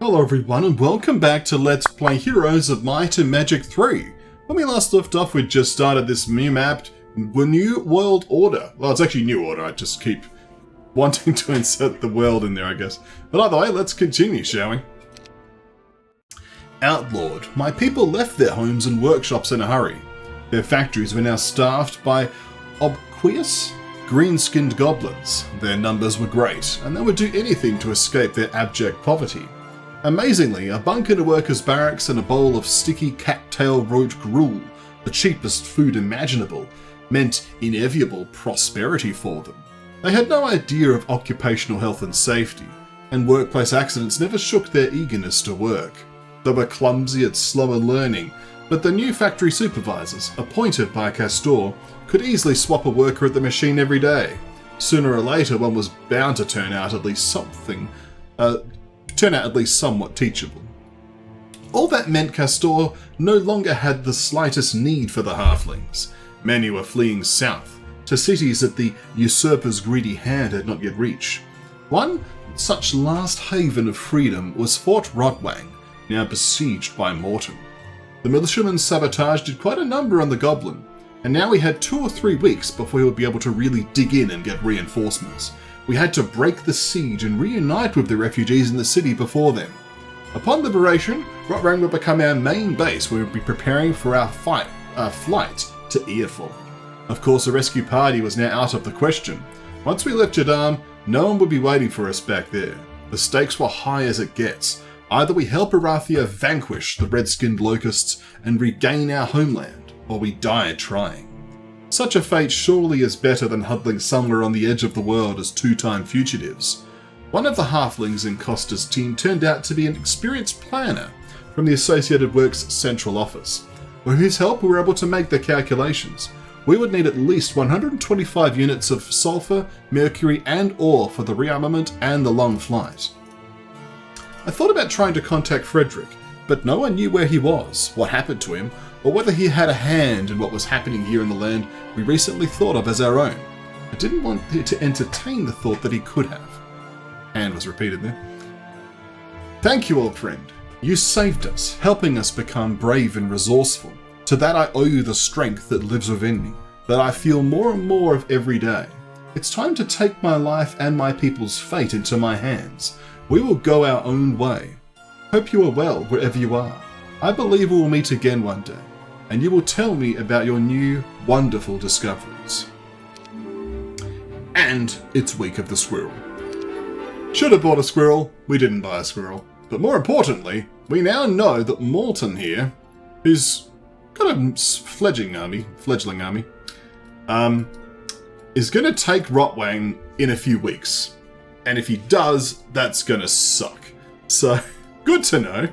Hello everyone and welcome back to Let's Play Heroes of Might and Magic 3. When we last left off, we'd just started this new map, New World Order. Well, it's actually New Order, I just keep wanting to insert the world in there, I guess. But either way, let's continue, shall we? Outlawed, my people left their homes and workshops in a hurry. Their factories were now staffed by obsequious, green-skinned goblins. Their numbers were great, and they would do anything to escape their abject poverty. Amazingly, a bunk in a worker's barracks and a bowl of sticky cattail root gruel, the cheapest food imaginable, meant inevitable prosperity for them. They had no idea of occupational health and safety, and workplace accidents never shook their eagerness to work. They were clumsy and slow in learning, but the new factory supervisors, appointed by Castor, could easily swap a worker at the machine every day. Sooner or later, one was bound to turn out at least somewhat teachable. All that meant Castor no longer had the slightest need for the halflings. Many were fleeing south, to cities that the usurper's greedy hand had not yet reached. One such last haven of freedom was Fort Rotwang, now besieged by Morton. The militiamen sabotaged quite a number on the goblin, and now we had 2 or 3 weeks before we would be able to really dig in and get reinforcements. We had to break the siege and reunite with the refugees in the city before then. Upon liberation, Rotwang would become our main base where we would be preparing for our flight to Earful. Of course, a rescue party was now out of the question. Once we left Jadam, no one would be waiting for us back there. The stakes were high as it gets. Either we help Arathia vanquish the red-skinned locusts and regain our homeland, or we die trying. Such a fate surely is better than huddling somewhere on the edge of the world as two-time fugitives. One of the halflings in Costa's team turned out to be an experienced planner from the Associated Works central office. With his help, we were able to make the calculations. We would need at least 125 units of sulfur, mercury, and ore for the rearmament and the long flight. I thought about trying to contact Frederick, but no one knew where he was, what happened to him, or whether he had a hand in what was happening here in the land we recently thought of as our own. I didn't want to entertain the thought that he could have. Hand was repeated there. Thank you, old friend. You saved us, helping us become brave and resourceful. To that I owe you the strength that lives within me, that I feel more and more of every day. It's time to take my life and my people's fate into my hands. We will go our own way. Hope you are well wherever you are. I believe we will meet again one day, and you will tell me about your new, wonderful discoveries. And it's Week of the Squirrel. Should have bought a squirrel, we didn't buy a squirrel. But more importantly, we now know that Morton here, who's got a fledgling army, is going to take Rotwang in a few weeks. And if he does, that's going to suck. So, good to know.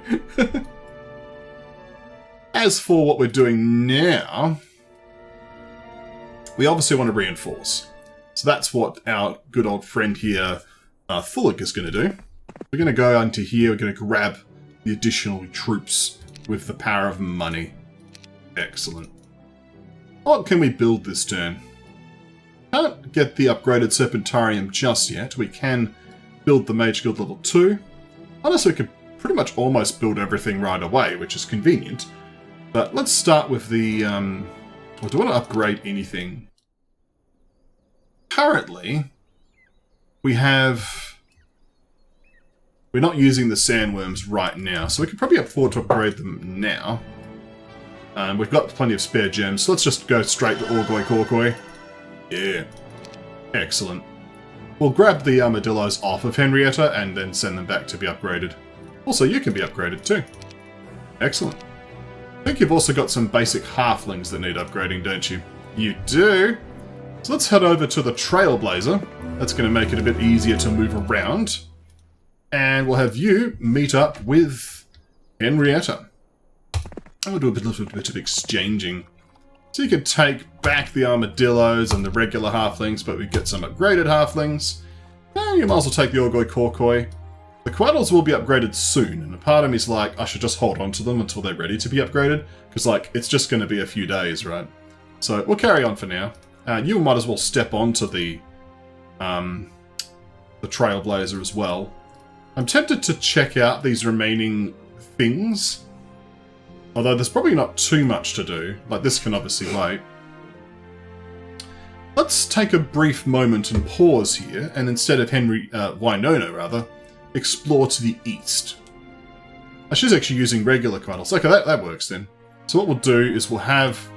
As for what we're doing now, we obviously want to reinforce. So that's what our good old friend here, Fullick, is going to do. We're going to go onto here, we're going to grab the additional troops with the power of money. Excellent. What can we build this turn? Can't get the upgraded Serpentarium just yet. We can build the Mage Guild level 2. Honestly, we could pretty much almost build everything right away, which is convenient. But let's start with the... well, do I want to upgrade anything? Currently, we're not using the sandworms right now, so we can probably afford to upgrade them now. We've got plenty of spare gems, so let's just go straight to Orgoi Korkoi. Yeah. Excellent. We'll grab the armadillos off of Henrietta and then send them back to be upgraded. Also, you can be upgraded too. Excellent. I think you've also got some basic halflings that need upgrading, don't you? You do. So let's head over to the Trailblazer. That's going to make it a bit easier to move around. And we'll have you meet up with Henrietta. And we'll do a little bit of exchanging. So you can take back the armadillos and the regular halflings, but we get some upgraded halflings. And you might as well take the Orgoi Korkoi. The Quaddles will be upgraded soon, and a part of me is like, I should just hold on to them until they're ready to be upgraded, because like, it's just going to be a few days, right? So we'll carry on for now. You might as well step onto the Trailblazer as well. I'm tempted to check out these remaining things. Although there's probably not too much to do. Like, this can obviously wait. Let's take a brief moment and pause here, and instead of Winona rather, explore to the east. She's actually using regular quaddles. Okay, that works then. So what we'll do is we'll have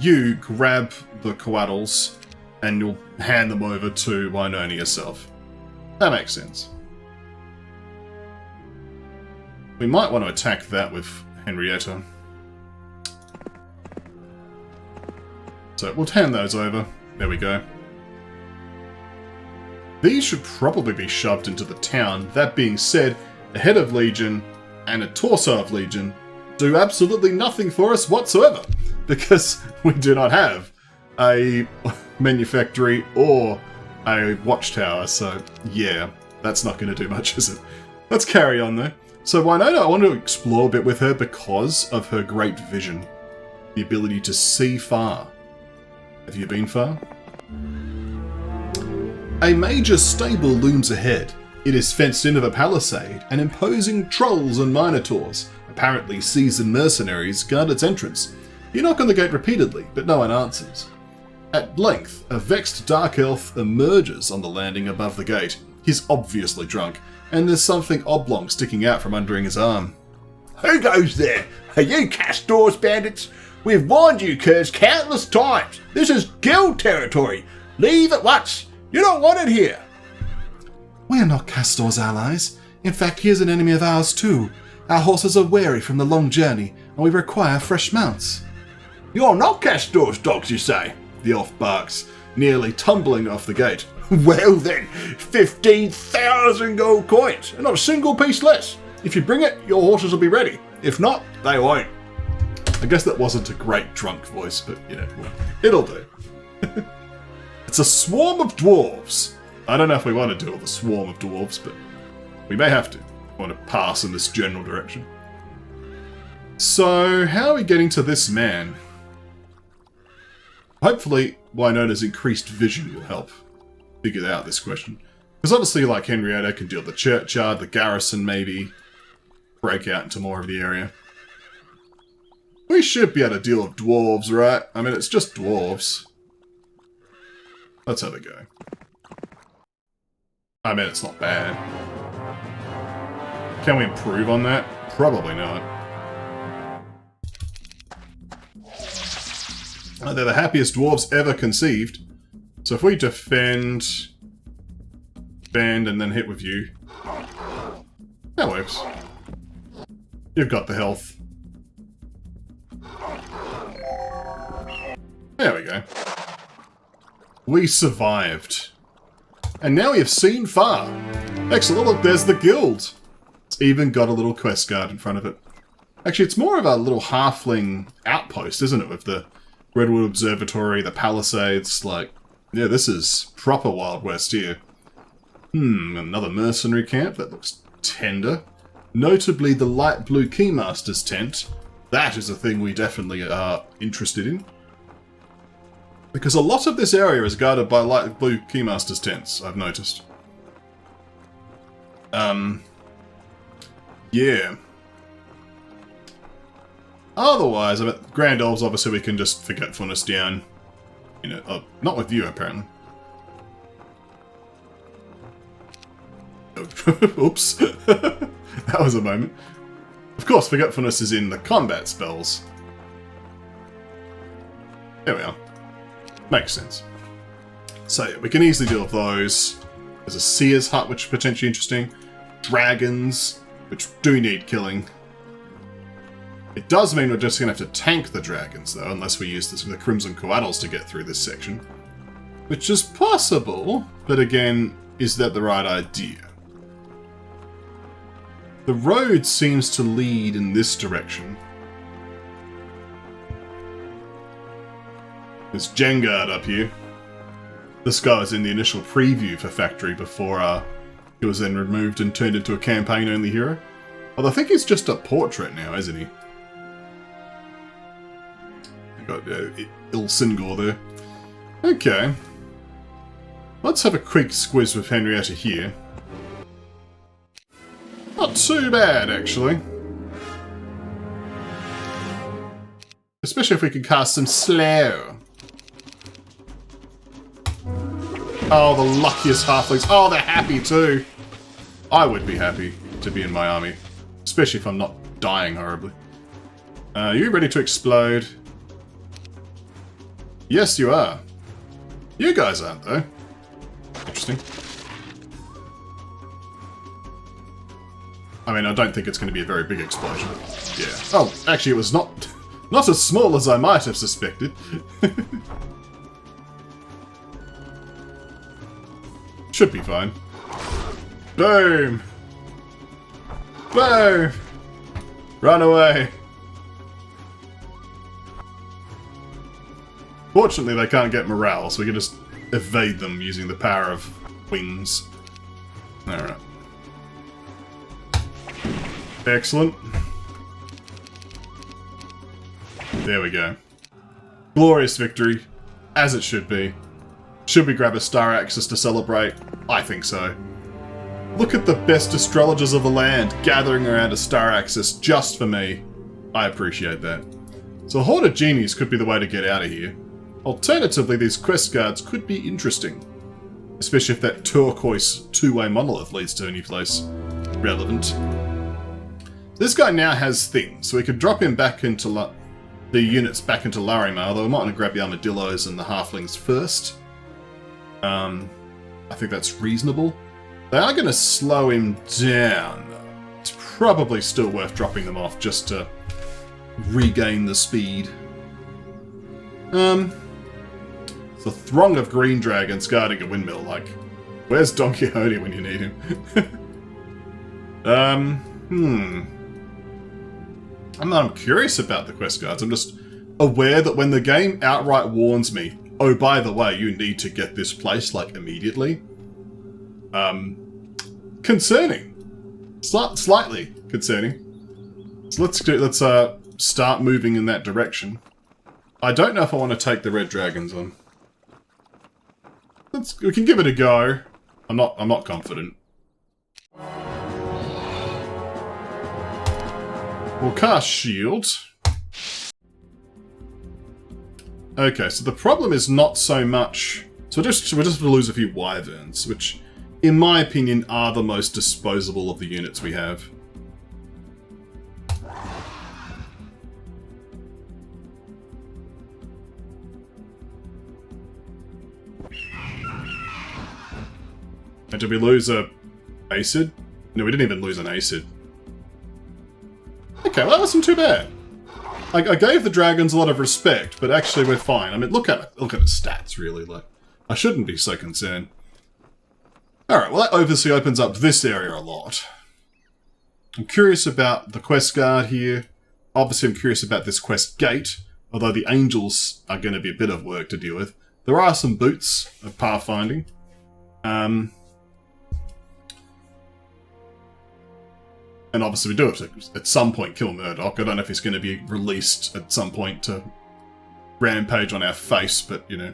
you grab the quaddles and you'll hand them over to Winona yourself. That makes sense. We might want to attack that with Henrietta. So we'll hand those over. There we go. These should probably be shoved into the town. That being said, a head of Legion and a torso of Legion do absolutely nothing for us whatsoever, because we do not have a manufactory or a watchtower, so yeah, that's not going to do much, is it? Let's carry on though. So Winona, I want to explore a bit with her because of her great vision. The ability to see far. Have you been far? A major stable looms ahead. It is fenced in with a palisade, and imposing trolls and minotaurs, apparently seasoned mercenaries, guard its entrance. You knock on the gate repeatedly, but no one answers. At length, a vexed dark elf emerges on the landing above the gate. He's obviously drunk, and there's something oblong sticking out from under his arm. Who goes there? Are you Castor's bandits? We've warned you, curs, countless times. This is guild territory. Leave at once. You're not wanted here. We are not Castor's allies. In fact, he is an enemy of ours too. Our horses are weary from the long journey, and we require fresh mounts. You're not Castor's dogs, you say? The elf barks, nearly tumbling off the gate. Well then, 15,000 gold coins, and not a single piece less. If you bring it, your horses will be ready. If not, they won't. I guess that wasn't a great drunk voice, but, you know, it'll do. It's a swarm of dwarves. I don't know if we want to deal with a swarm of dwarves, but we may have to. I want to pass in this general direction. So, how are we getting to this man? Hopefully, Winona's increased vision will help figure out this question. Because obviously, like Henrietta can deal with the churchyard, the garrison maybe, break out into more of the area. We should be able to deal with dwarves, right? I mean, it's just dwarves. Let's have a go. I mean, it's not bad. Can we improve on that? Probably not. They're the happiest dwarves ever conceived. So if we defend, and then hit with you, that works. You've got the health. There we go. We survived. And now we have seen far. Excellent, look, there's the guild. It's even got a little quest card in front of it. Actually, it's more of a little halfling outpost, isn't it? With the Redwood Observatory, the Palisades, like... Yeah, this is proper Wild West here. Another mercenary camp. That looks tender. Notably, the light blue Keymaster's tent. That is a thing we definitely are interested in. Because a lot of this area is guarded by light blue Keymaster's tents, I've noticed. Yeah. Otherwise, I mean, Grand Elves, obviously we can just Forgetfulness down. You know, not with you, apparently. Oops. That was a moment. Of course, Forgetfulness is in the combat spells. There we are. Makes sense. So yeah, we can easily deal with those. There's a Seer's Hut, which is potentially interesting. Dragons, which do need killing. It does mean we're just going to have to tank the dragons, though, unless we use the Crimson Coattles to get through this section. Which is possible, but again, is that the right idea? The road seems to lead in this direction. There's Jengard up here. This guy was in the initial preview for Factory before he was then removed and turned into a campaign-only hero. Although I think he's just a portrait now, isn't he? Got Ilsingor there. Okay. Let's have a quick squiz with Henrietta here. Not too bad, actually. Especially if we can cast some slow. Oh, the luckiest halflings. Oh, they're happy too. I would be happy to be in my army. Especially if I'm not dying horribly. Are you ready to explode? Yes, you are. You guys aren't, though. Interesting. I mean, I don't think it's going to be a very big explosion. Yeah. Oh, actually, it was not as small as I might have suspected. Should be fine. Boom! Boom! Run away! Fortunately, they can't get morale, so we can just evade them using the power of wings. Alright. Excellent. There we go. Glorious victory, as it should be. Should we grab a Star Axis to celebrate? I think so. Look at the best astrologers of the land gathering around a Star Axis just for me. I appreciate that. So HotA Genies could be the way to get out of here. Alternatively, these quest guards could be interesting. Especially if that turquoise two-way monolith leads to any place relevant. This guy now has things, so we could drop him back into the units back into Larimar, although we might want to grab the armadillos and the halflings first. I think that's reasonable. They are going to slow him down. It's probably still worth dropping them off just to regain the speed. It's a throng of green dragons guarding a windmill, like, where's Don Quixote when you need him? I'm curious about the quest guards. I'm just aware that when the game outright warns me, oh, by the way, you need to get this place, like, immediately. Concerning. Slightly concerning. So let's start moving in that direction. I don't know if I want to take the red dragons on. We can give it a go. I'm not confident. We'll cast shield. Okay, so the problem is not so much. So we're just going to lose a few wyverns, which, in my opinion, are the most disposable of the units we have. And did we lose a acid? No, we didn't even lose an acid. Okay, well, that wasn't too bad. I gave the dragons a lot of respect, but actually we're fine. I mean, look at it. Look at the stats, really. Like, I shouldn't be so concerned. Alright, well, that obviously opens up this area a lot. I'm curious about the quest guard here. Obviously, I'm curious about this quest gate, although the angels are going to be a bit of work to deal with. There are some boots of pathfinding. And obviously we do have to, at some point, kill Murdoch. I don't know if he's going to be released at some point to rampage on our face, but, you know,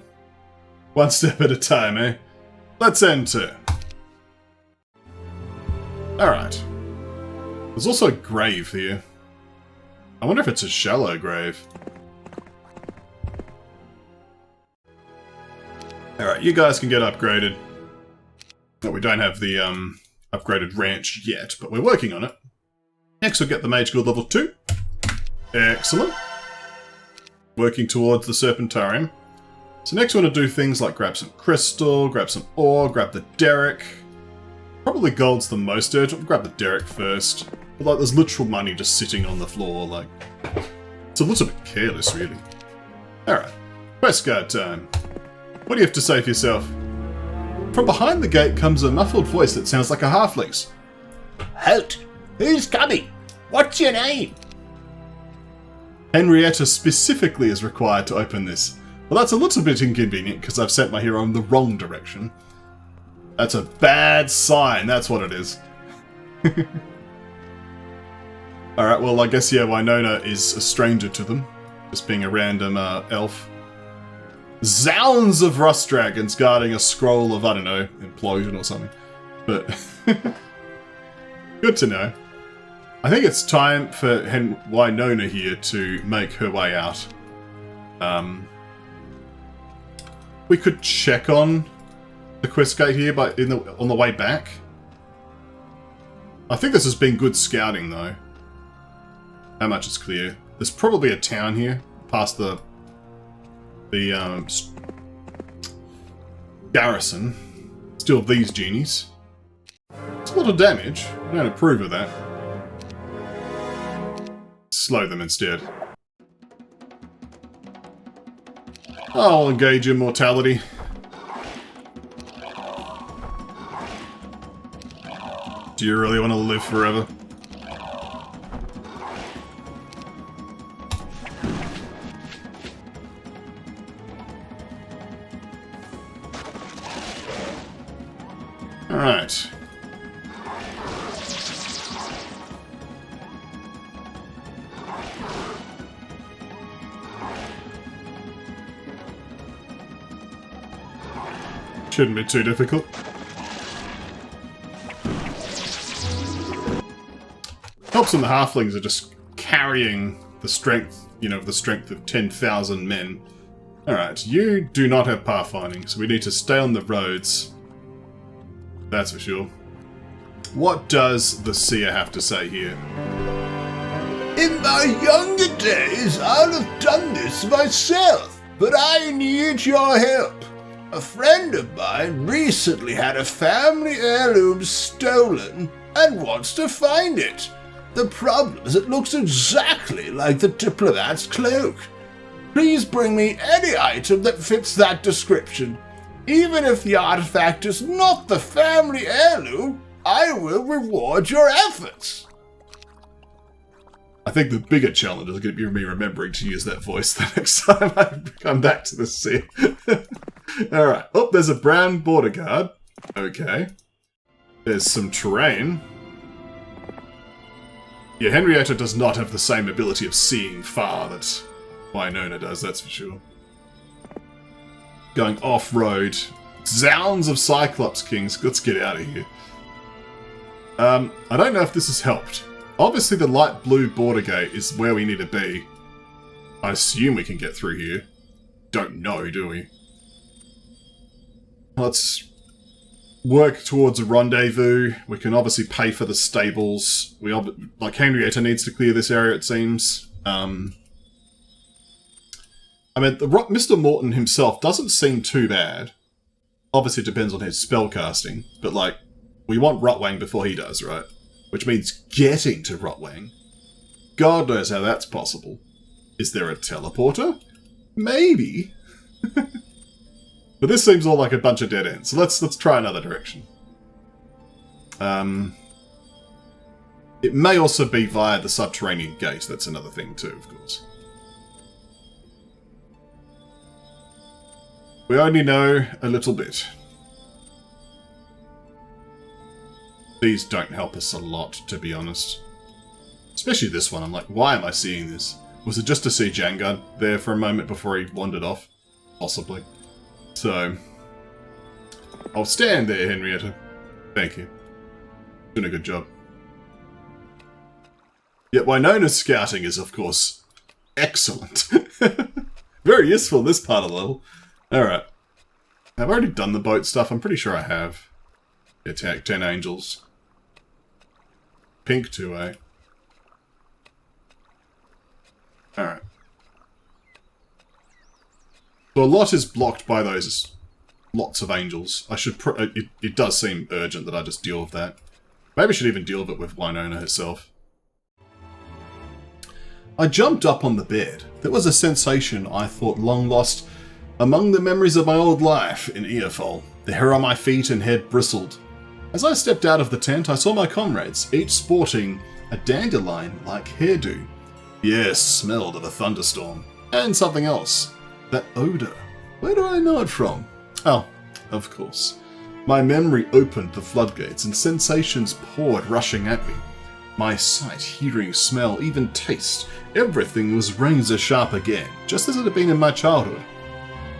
one step at a time, eh? Let's end turn. Alright. There's also a grave here. I wonder if it's a shallow grave. Alright, you guys can get upgraded. But we don't have the upgraded ranch yet, but we're working on it. Next we'll get the Mage Guild level 2. Excellent. Working towards the Serpentarium. So next we want to do things like grab some crystal, grab some ore, grab the derrick. Probably gold's the most urgent. We'll grab the derrick first. But like, there's literal money just sitting on the floor, like... It's a little bit careless, really. Alright. Quest guard time. What do you have to say for yourself? From behind the gate comes a muffled voice that sounds like a halfling's. Halt! Who's coming? What's your name? Henrietta specifically is required to open this. Well, that's a little bit inconvenient because I've sent my hero in the wrong direction. That's a bad sign, that's what it is. Alright, well, I guess, yeah, Winona is a stranger to them. Just being a random elf. zounds of rust dragons guarding a scroll of, I don't know, implosion or something. But good to know. I think it's time for Winona here to make her way out. We could check on the quest gate here, but on the way back. I think this has been good scouting, though. How much is clear? There's probably a town here, past the garrison. Still these genies. It's a lot of damage. I don't approve of that. Slow them instead. I'll engage in mortality. Do you really want to live forever? Alright. Shouldn't be too difficult. Helps when the halflings are just carrying the strength, the strength of 10,000 men. Alright, you do not have pathfinding, so we need to stay on the roads. That's for sure. What does the seer have to say here? In my younger days, I'd have done this myself, but I need your help. A friend of mine recently had a family heirloom stolen and wants to find it. The problem is it looks exactly like the diplomat's cloak. Please bring me any item that fits that description. Even if the artifact is not the family heirloom, I will reward your efforts. I think the bigger challenge is going to be me remembering to use that voice the next time I come back to the sea. Alright. Oh, there's a brown border guard. Okay. There's some terrain. Yeah, Henrietta does not have the same ability of seeing far that Winona does, that's for sure. Going off-road. Zounds of Cyclops Kings. Let's get out of here. I don't know if this has helped. Obviously the light blue border gate is where we need to be. I assume we can get through here. Don't know, do we? Let's work towards a rendezvous. We can obviously pay for the stables. Like Henrietta needs to clear this area, it seems. I mean, Mr. Morton himself doesn't seem too bad. Obviously it depends on his spellcasting, but like, we want Rotwang before he does, right? Which means getting to Rotwang. God knows how that's possible. Is there a teleporter? Maybe. But this seems all like a bunch of dead ends, so let's try another direction. It may also be via the subterranean gate, that's another thing too, of course. We only know a little bit. These don't help us a lot, to be honest. Especially this one, I'm like, why am I seeing this? Was it just to see Jangard there for a moment before he wandered off? Possibly. So, I'll stand there, Henrietta. Thank you. Doing a good job. Yet Winona's scouting is, of course, excellent. Very useful in this part of the level. Alright. I've already done the boat stuff. I'm pretty sure I have. Attack 10 angels. Pink 2A. Alright. So a lot is blocked by those lots of angels. I should it does seem urgent that I just deal with that. Maybe I should even deal with it with Winona herself. I jumped up on the bed. There was a sensation I thought long lost among the memories of my old life in Earfall. The hair on my feet and head bristled. As I stepped out of the tent, I saw my comrades, each sporting a dandelion-like hairdo. The air smelled of a thunderstorm. And something else. That odour. Where do I know it from? Oh, of course. My memory opened the floodgates and sensations poured rushing at me. My sight, hearing, smell, even taste, everything was razor sharp again, just as it had been in my childhood.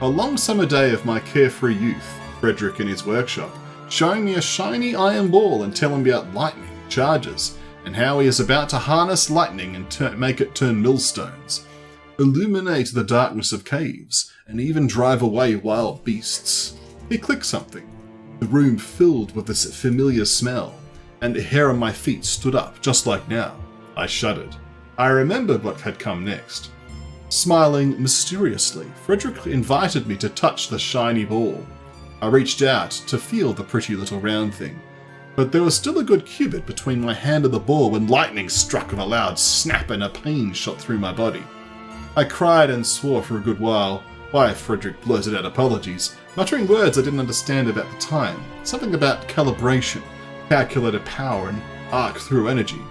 A long summer day of my carefree youth, Frederick in his workshop, showing me a shiny iron ball and telling me about lightning, charges, and how he is about to harness lightning and make it turn millstones, illuminate the darkness of caves, and even drive away wild beasts. He clicked something. The room filled with this familiar smell, and the hair on my feet stood up, just like now. I shuddered. I remembered what had come next. Smiling mysteriously, Frederick invited me to touch the shiny ball. I reached out to feel the pretty little round thing, but there was still a good cubit between my hand and the ball when lightning struck with a loud snap and a pain shot through my body. I cried and swore for a good while. Why, Frederick blurted out apologies, muttering words I didn't understand about the time. Something about calibration, calculated power, and arc through energy.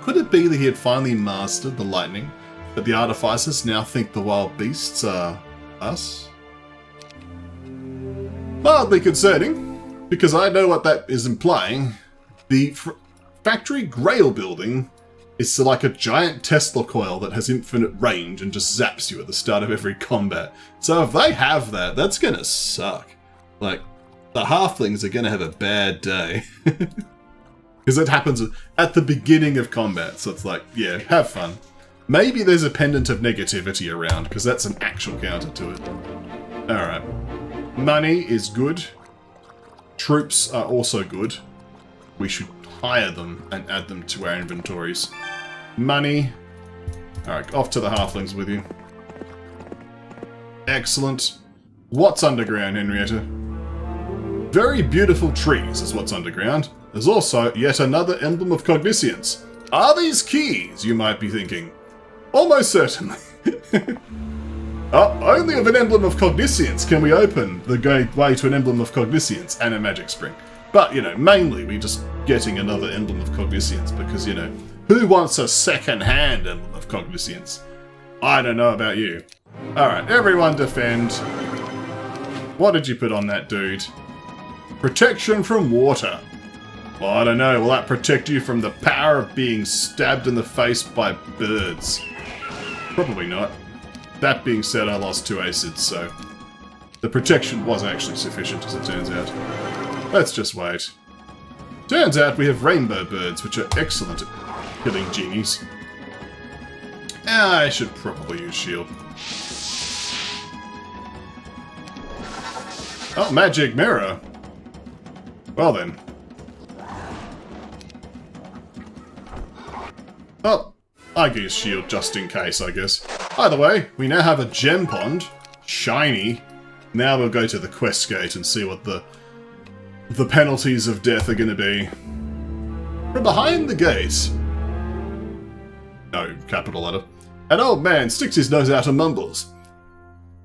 Could it be that he had finally mastered the lightning, but the artificers now think the wild beasts are us? Mildly concerning, because I know what that is implying. The factory Grail building is like a giant Tesla coil that has infinite range and just zaps you at the start of every combat. So if they have that, that's gonna suck. Like, the halflings are gonna have a bad day. Because it happens at the beginning of combat, so it's like, yeah, have fun. Maybe there's a pendant of negativity around, because that's an actual counter to it. Alright. Money is good. Troops are also good. We should hire them and add them to our inventories. Money. Alright, off to the halflings with you. Excellent. What's underground, Henrietta? Very beautiful trees is what's underground. There's also yet another emblem of cogniscience. Are these keys, you might be thinking? Almost certainly. Only of an emblem of cogniscience can we open the gateway to an emblem of cogniscience and a magic spring. But, mainly we're just getting another emblem of cogniscience because, who wants a second-hand emblem of cogniscience? I don't know about you. Alright, everyone defend. What did you put on that dude? Protection from water. Well, I don't know. Will that protect you from the power of being stabbed in the face by birds? Probably not. That being said, I lost 2 acids, so the protection was actually sufficient, as it turns out. Let's just wait. Turns out we have rainbow birds, which are excellent at killing genies. I should probably use shield. Oh, magic mirror. Well then. Oh, I use shield just in case, I guess. Either way, we now have a gem pond. Shiny. Now we'll go to the quest gate and see what the penalties of death are going to be. From behind the gate... No, capital letter. An old man sticks his nose out and mumbles.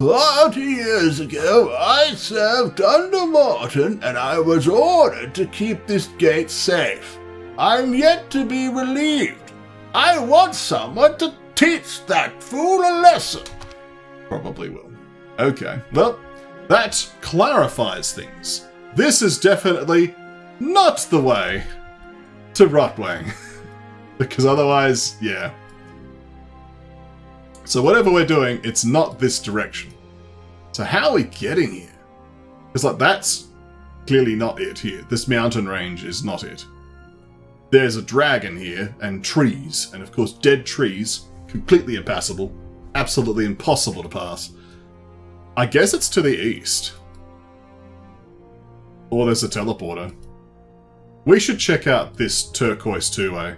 40 years ago, I served under Morton, and I was ordered to keep this gate safe. I'm yet to be relieved. I want someone to teach that fool a lesson. Probably will. Okay, well, that clarifies things. This is definitely not the way to Rotwang. Because otherwise, yeah. So whatever we're doing, it's not this direction. So how are we getting here? Because that's clearly not it here. This mountain range is not it. There's a dragon here, and trees, and of course dead trees, completely impassable, absolutely impossible to pass. I guess it's to the east. Or there's a teleporter. We should check out this turquoise two-way.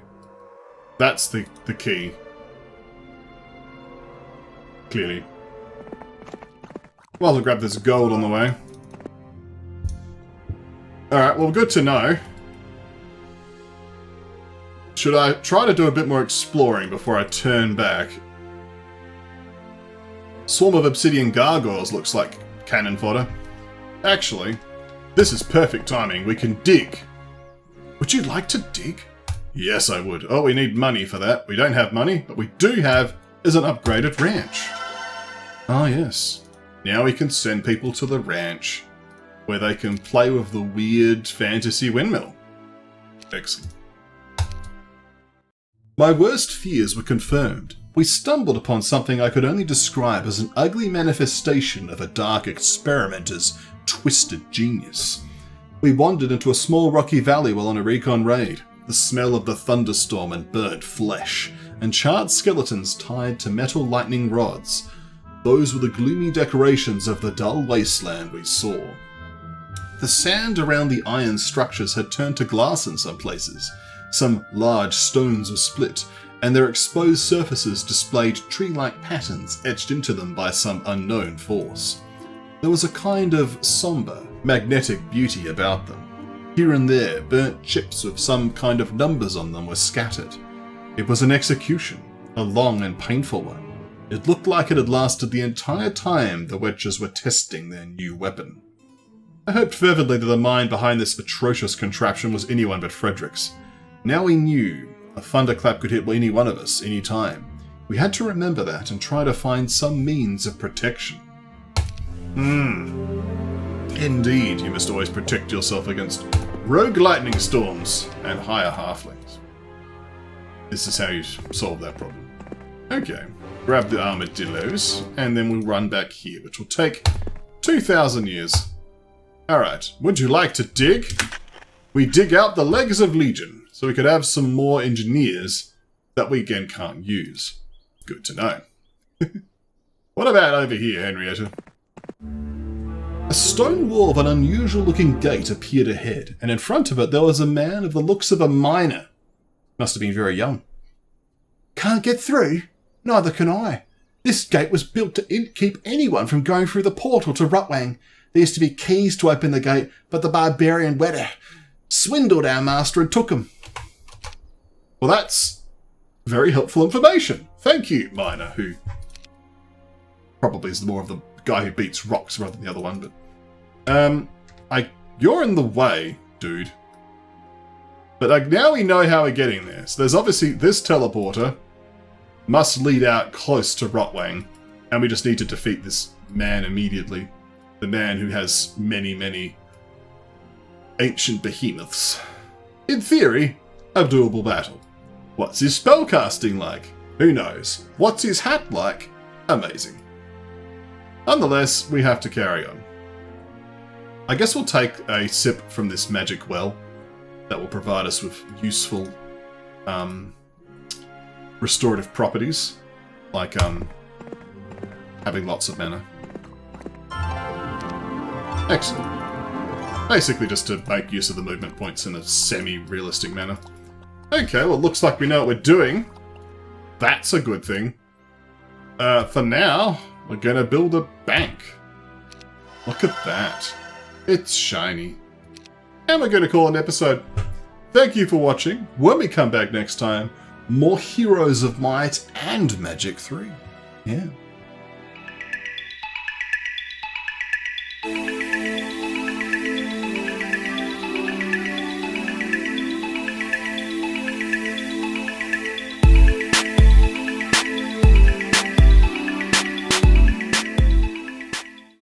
That's the key. Clearly. Well, I'll grab this gold on the way. Alright, well, good to know. Should I try to do a bit more exploring before I turn back? Swarm of obsidian gargoyles looks like cannon fodder. Actually, this is perfect timing. We can dig. Would you like to dig? Yes, I would. Oh, we need money for that. We don't have money, but we do have is an upgraded ranch. Ah, yes. Now we can send people to the ranch, where they can play with the weird fantasy windmill. Excellent. My worst fears were confirmed. we stumbled upon something I could only describe as an ugly manifestation of a dark experimenter's twisted genius. We wandered into a small rocky valley while on a recon raid. The smell of the thunderstorm and burnt flesh, and charred skeletons tied to metal lightning rods. Those were the gloomy decorations of the dull wasteland we saw. The sand around the iron structures had turned to glass in some places. Some large stones were split, and their exposed surfaces displayed tree-like patterns etched into them by some unknown force. There was a kind of sombre, magnetic beauty about them. Here and there, burnt chips with some kind of numbers on them were scattered. It was an execution, a long and painful one. It looked like it had lasted the entire time the Witchers were testing their new weapon. I hoped fervently that the mind behind this atrocious contraption was anyone but Frederick's. Now we knew a thunderclap could hit any one of us, any time. We had to remember that and try to find some means of protection. Indeed, you must always protect yourself against rogue lightning storms and higher halflings. This is how you solve that problem. Okay, grab the armadillos, and then we'll run back here, which will take 2,000 years. Alright, would you like to dig? We dig out the legs of Legion, so we could have some more engineers that we again can't use. Good to know. What about over here, Henrietta? A stone wall of an unusual-looking gate appeared ahead, and in front of it there was a man of the looks of a miner. Must have been very young. Can't get through? Neither can I. This gate was built to keep anyone from going through the portal to Rotwang. There used to be keys to open the gate, but the barbarian Wetter swindled our master and took 'em. Well, that's very helpful information. Thank you, miner, who probably is more of the guy who beats rocks rather than the other one, but you're in the way, dude. But now we know how we're getting there. So there's obviously this teleporter must lead out close to Rotwang, and we just need to defeat this man immediately. The man who has many, many ancient behemoths. In theory, a doable battle. What's his spellcasting like? Who knows? What's his hat like? Amazing. Nonetheless, we have to carry on. I guess we'll take a sip from this magic well that will provide us with useful restorative properties, like having lots of mana. Excellent. Basically just to make use of the movement points in a semi-realistic manner. Okay, well it looks like we know what we're doing. That's a good thing. For now, we're gonna build a bank. Look at that. It's shiny. And we're gonna call it an episode. Thank you for watching. When we come back next time, more Heroes of Might and Magic 3. Yeah.